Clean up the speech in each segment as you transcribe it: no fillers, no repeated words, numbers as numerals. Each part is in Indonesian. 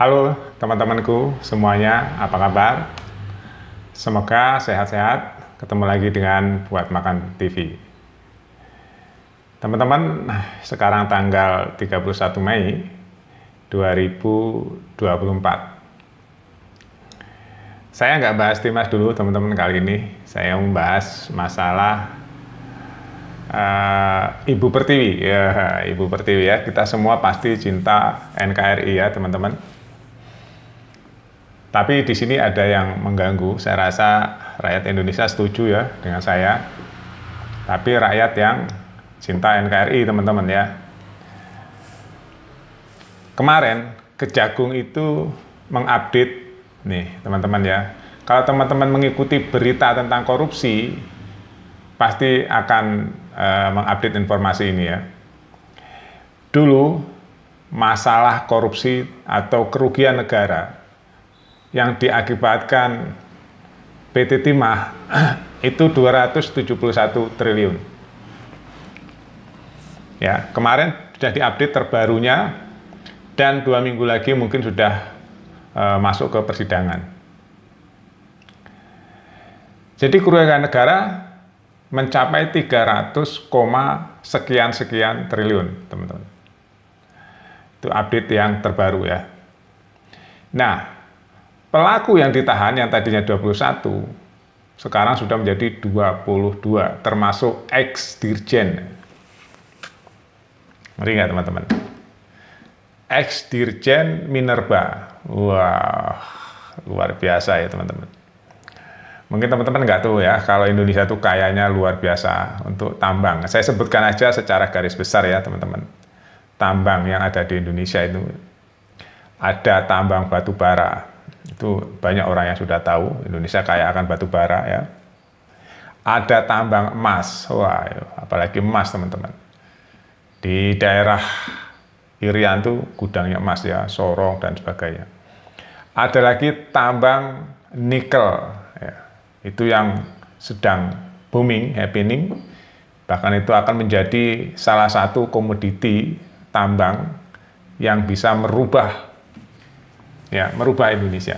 Halo teman-temanku semuanya, apa kabar? Semoga sehat-sehat. Ketemu lagi dengan Buat Makan TV. Teman-teman, sekarang tanggal 31 Mei 2024. Saya nggak bahas timnas dulu teman-teman kali ini. Saya membahas masalah Ibu Pertiwi. Ya, Ibu Pertiwi ya. Kita semua pasti cinta NKRI ya teman-teman. Tapi di sini ada yang mengganggu. Saya rasa rakyat Indonesia setuju ya dengan saya. Tapi rakyat yang cinta NKRI teman-teman ya. Kemarin Kejagung itu mengupdate nih teman-teman ya. Kalau teman-teman mengikuti berita tentang korupsi, pasti akan mengupdate informasi ini ya. Dulu masalah korupsi atau kerugian negara yang diakibatkan PT Timah itu 271 triliun. Ya, kemarin sudah diupdate terbarunya dan 2 minggu lagi mungkin sudah masuk ke persidangan. Jadi kerugian negara mencapai 300, sekian triliun, teman-teman. Itu update yang terbaru ya. Nah, pelaku yang ditahan yang tadinya 21, sekarang sudah menjadi 22, termasuk ex-dirjen. Ngeri nggak teman-teman? Ex-dirjen Minerba. Wah, luar biasa ya teman-teman. Mungkin teman-teman nggak tahu ya, kalau Indonesia tuh kayanya luar biasa untuk tambang. Saya sebutkan aja secara garis besar ya teman-teman. Tambang yang ada di Indonesia itu. Ada tambang batu bara. Itu banyak orang yang sudah tahu, Indonesia kaya akan batu bara ya. Ada tambang emas, wah apalagi emas teman-teman. Di daerah Irian tuh gudangnya emas ya, Sorong dan sebagainya. Ada lagi tambang nikel, ya. Itu yang sedang booming, happening. Bahkan itu akan menjadi salah satu komoditi tambang yang bisa merubah Indonesia.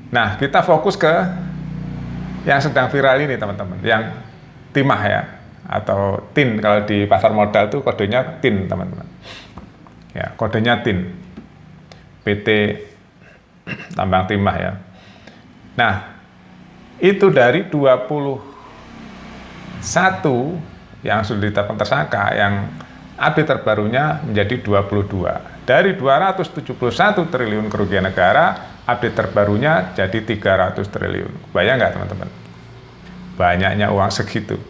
Nah, kita fokus ke yang sedang viral ini teman-teman, yang timah ya, atau tin. Kalau di pasar modal tuh kodenya tin teman-teman. Ya, kodenya tin. PT Tambang Timah ya. Nah, itu dari 21 yang sudah ditetapkan tersangka, yang update terbarunya menjadi 22. Dari 271 triliun kerugian negara, update terbarunya jadi 300 triliun. Bayang nggak teman-teman? Banyaknya uang segitu.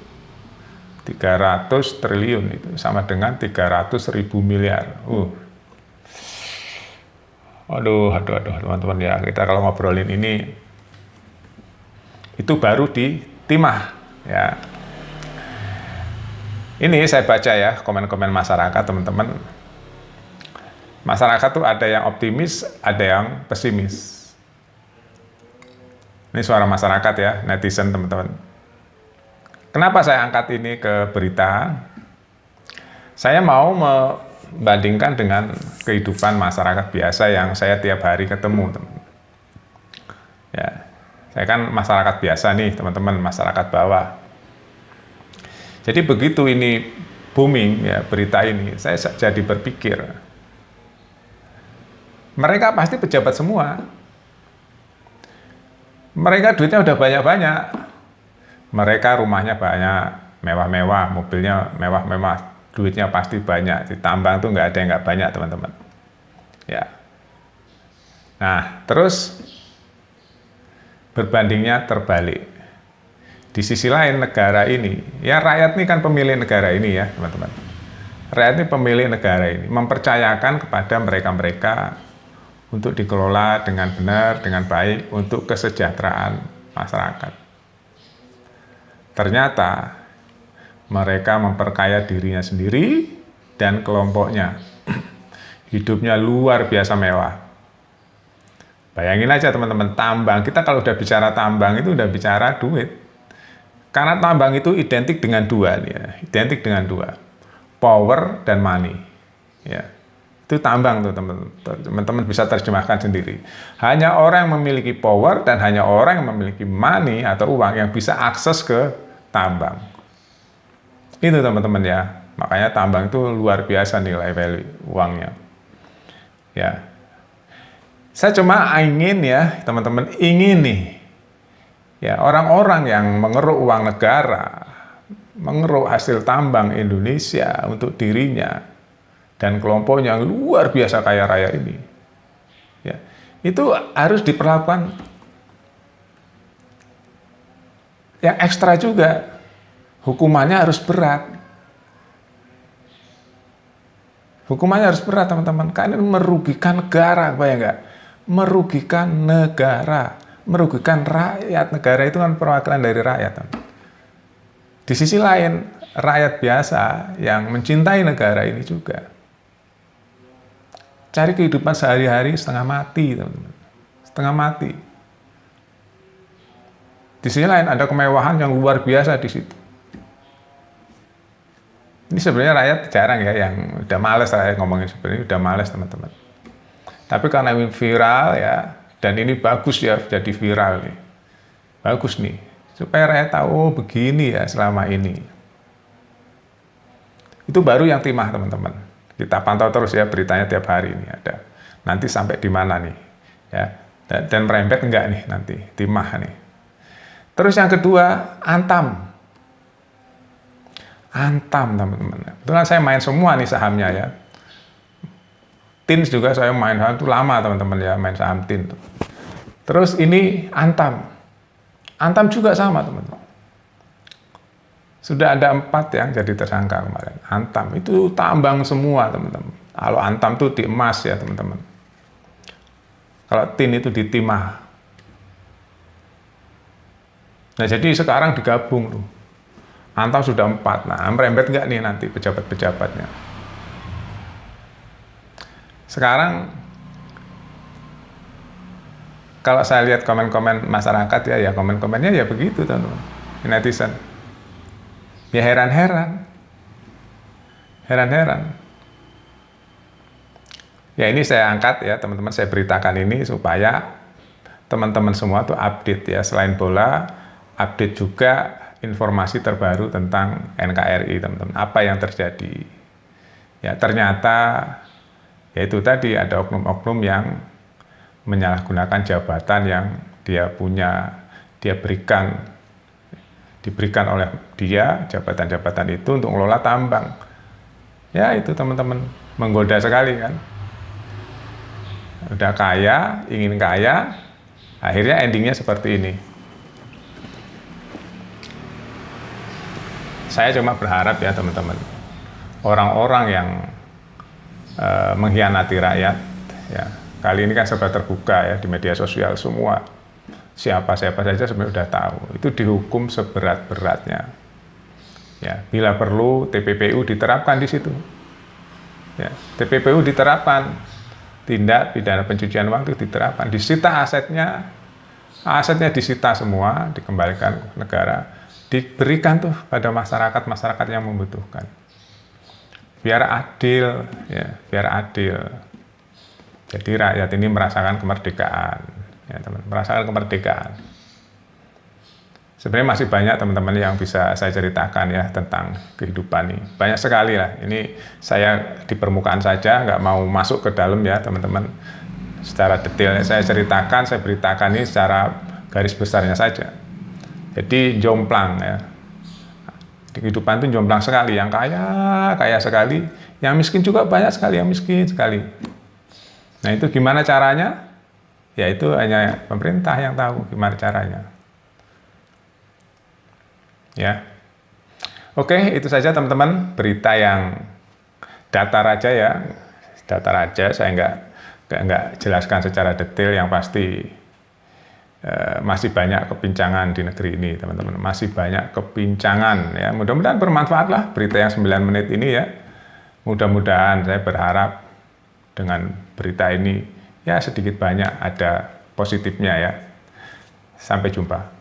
300 triliun itu sama dengan 300.000 miliar. Aduh teman-teman ya, kita kalau ngobrolin ini, itu baru di Timah ya. Ini saya baca ya komen-komen masyarakat teman-teman. Masyarakat tuh ada yang optimis, ada yang pesimis. Ini suara masyarakat ya, netizen teman-teman. Kenapa saya angkat ini ke berita? Saya mau membandingkan dengan kehidupan masyarakat biasa yang saya tiap hari ketemu, teman-teman. Ya, saya kan masyarakat biasa nih, teman-teman, masyarakat bawah. Jadi begitu ini booming ya berita ini, saya jadi berpikir, mereka pasti pejabat semua. Mereka duitnya udah banyak-banyak. Mereka rumahnya banyak, mewah-mewah, mobilnya mewah-mewah, duitnya pasti banyak. Di tambang tuh nggak ada yang nggak banyak, teman-teman. Ya. Nah, terus berbandingnya terbalik. Di sisi lain negara ini, ya rakyat ini kan pemilih negara ini ya, teman-teman. Rakyat ini pemilih negara ini, mempercayakan kepada mereka-mereka untuk dikelola dengan benar, dengan baik, untuk kesejahteraan masyarakat. Ternyata mereka memperkaya dirinya sendiri dan kelompoknya. Hidupnya luar biasa mewah. Bayangin aja teman-teman, tambang, kita kalau udah bicara tambang itu udah bicara duit. Karena tambang itu identik dengan dua, ya, identik dengan dua, power dan money. Ya. Itu tambang tuh teman-teman bisa terjemahkan sendiri. Hanya orang yang memiliki power dan hanya orang yang memiliki money atau uang yang bisa akses ke tambang. Itu teman-teman ya. Makanya tambang itu luar biasa nilai value uangnya. Ya. Saya cuma ingin ya, teman-teman ingin nih ya orang-orang yang mengeruk uang negara, mengeruk hasil tambang Indonesia untuk dirinya dan kelompoknya yang luar biasa kaya raya ini, ya, itu harus diperlakukan yang ekstra juga. Hukumannya harus berat. Hukumannya harus berat, teman-teman. Karena ini merugikan negara, bayang nggak? Merugikan negara, merugikan rakyat. Negara itu kan perwakilan dari rakyat. Teman. Di sisi lain, rakyat biasa yang mencintai negara ini juga cari kehidupan sehari-hari setengah mati, teman-teman. Setengah mati. Di sisi lain ada kemewahan yang luar biasa di situ. Ini sebenarnya rakyat jarang ya yang udah males saya ngomongin seperti ini, udah males teman-teman. Tapi karena ini viral ya, dan ini bagus ya jadi viral nih. Bagus nih, supaya rakyat tahu oh, begini ya selama ini. Itu baru yang timah teman-teman. Kita pantau terus ya beritanya tiap hari ini ada. Nanti sampai di mana nih? Ya. Dan merembet enggak nih nanti timah nih. Terus yang kedua, Antam. Antam teman-teman. Kebetulan saya main semua nih sahamnya ya. Tins juga saya main saham itu lama teman-teman ya, main saham Tins. Terus ini Antam. Antam juga sama teman-teman. Sudah ada 4 yang jadi tersangka kemarin. Antam itu tambang semua teman-teman. Kalau Antam itu di emas ya teman-teman. Kalau tin itu di timah. Nah jadi sekarang digabung tuh. Antam sudah 4. Nah merembet nggak nih nanti pejabat-pejabatnya. Sekarang kalau saya lihat komen-komen masyarakat ya komen-komennya ya begitu teman-teman. Netizen. Ya heran-heran. Ya ini saya angkat ya teman-teman, saya beritakan ini supaya teman-teman semua tuh update ya. Selain bola, update juga informasi terbaru tentang NKRI teman-teman. Apa yang terjadi. Ya ternyata ya itu tadi ada oknum-oknum yang menyalahgunakan jabatan yang dia punya, diberikan oleh dia jabatan-jabatan itu untuk mengelola tambang. Ya itu teman-teman menggoda sekali kan. Udah kaya, ingin kaya, akhirnya endingnya seperti ini. Saya cuma berharap ya teman-teman, orang-orang yang mengkhianati rakyat, ya kali ini kan serba terbuka ya di media sosial semua. Siapa saja sebenarnya udah tahu. Itu dihukum seberat-beratnya. Ya, bila perlu TPPU diterapkan di situ. Ya, TPPU diterapkan. Tindak pidana pencucian uang itu diterapkan. Disita asetnya disita semua, dikembalikan ke negara. Diberikan tuh pada masyarakat yang membutuhkan. Biar adil, ya, biar adil. Jadi rakyat ini merasakan kemerdekaan. Ya, teman, merasakan kemerdekaan. Sebenarnya masih banyak teman-teman yang bisa saya ceritakan ya tentang kehidupan ini. Banyak sekali lah. Ini saya di permukaan saja, nggak mau masuk ke dalam ya teman-teman. Secara detailnya saya ceritakan, saya beritakan ini secara garis besarnya saja. Jadi jomplang ya. Di kehidupan itu jomplang sekali. Yang kaya sekali. Yang miskin juga banyak sekali, yang miskin sekali. Nah itu gimana caranya? Ya itu hanya pemerintah yang tahu gimana caranya. Ya. Oke, itu saja teman-teman berita yang datar aja ya. Datar aja, saya nggak jelaskan secara detail, yang pasti masih banyak kepincangan di negeri ini teman-teman. Masih banyak kepincangan ya. Mudah-mudahan bermanfaat lah berita yang 9 menit ini ya. Mudah-mudahan saya berharap dengan berita ini ya sedikit banyak ada positifnya ya. Sampai jumpa.